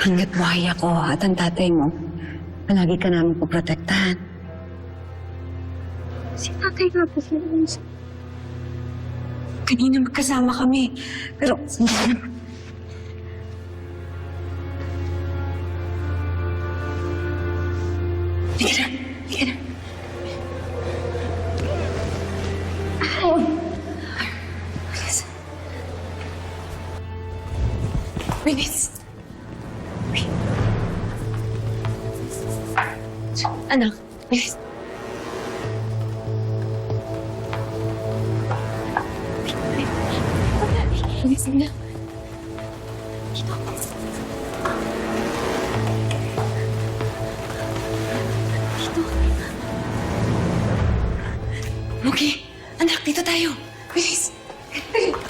Hanggat buhay ako at ang tatay mo, palagi ka namin poprotektahan. Si tatay nga po. Kanina magkasama kami. Pero, hindi na. Hindi na. Hindi na. Bilis. Anak, bilis. Bilis na. Dito. Dito. Okay. Anak, dito tayo. Bilis. Bilis.